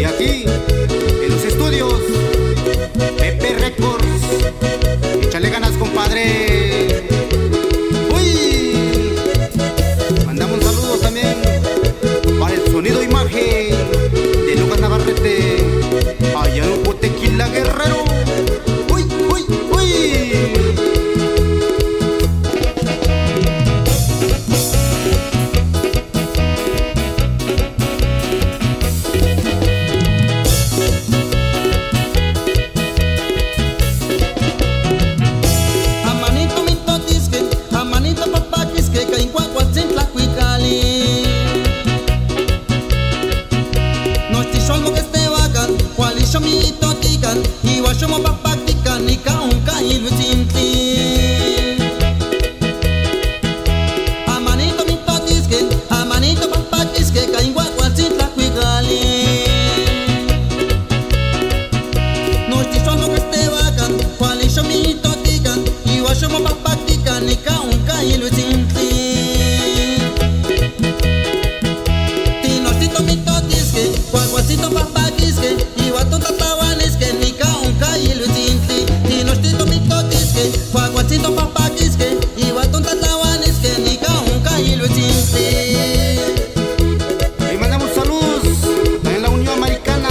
aquí, en los estudios Pepe Records. Échale ganas, compadre. Uy, mandamos un saludo también para el sonido e imagen de Lucas Navarrete, allá en Tequila Guerrero. Uy, uy, uy. Iwashomo papatika nika unka iluchintli. Amanito mito disque, amanito papakiske kaingwa kwachintla kuigali. Nostishomo este vacan, kwalisho mito tikan, iwashomo papatika nika unka iluchintli. Tinostito mito disque, kwachito papakiske, iwato tatawaneske nika Cuacuacito papaquisque, iguatón tatahuanisque, ni caunca y lo chiste. Y mandamos saludos en la Unión Americana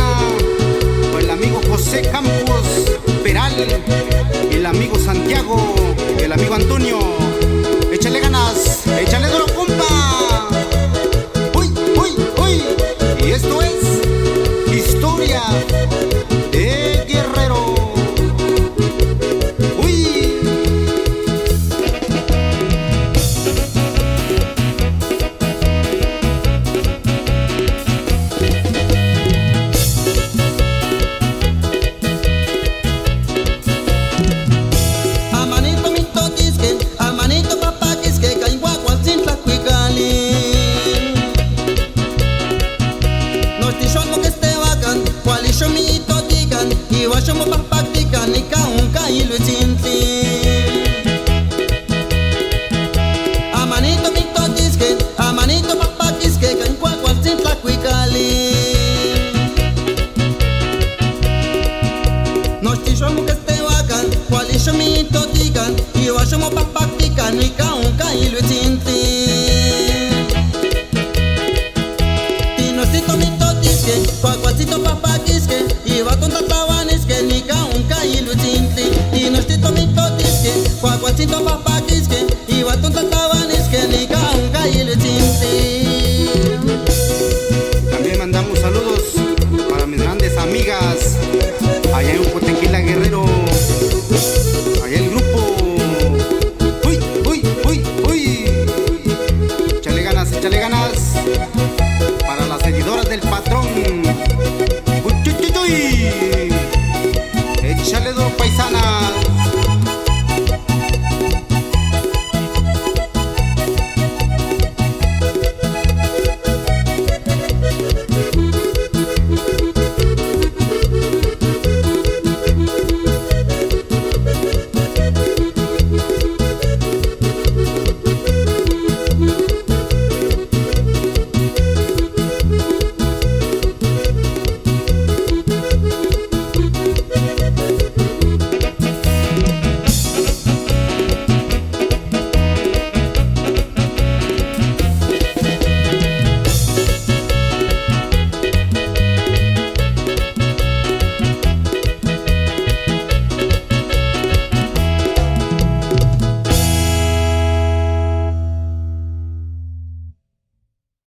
con el amigo José Campos Peral, el amigo Santiago, el amigo Antonio. Échale ganas, échale duro, compa. Uy, uy, uy. Y esto es historia de Guerrero. Iwashomo papatika nika unka iluchintli. Amanito mito disque, amanito papakiske kankwa kwachintla kuikali. Nostishomo este wakan, kwalisho mito tikan, iwashomo papatika nika unka iluchintli. Tinostito mito disque, kwachito papakiske, iwaton tatawaneske nika unka iluchintli. Tinostito mito disque, kwachito papakiske, iwaton tatawaneske.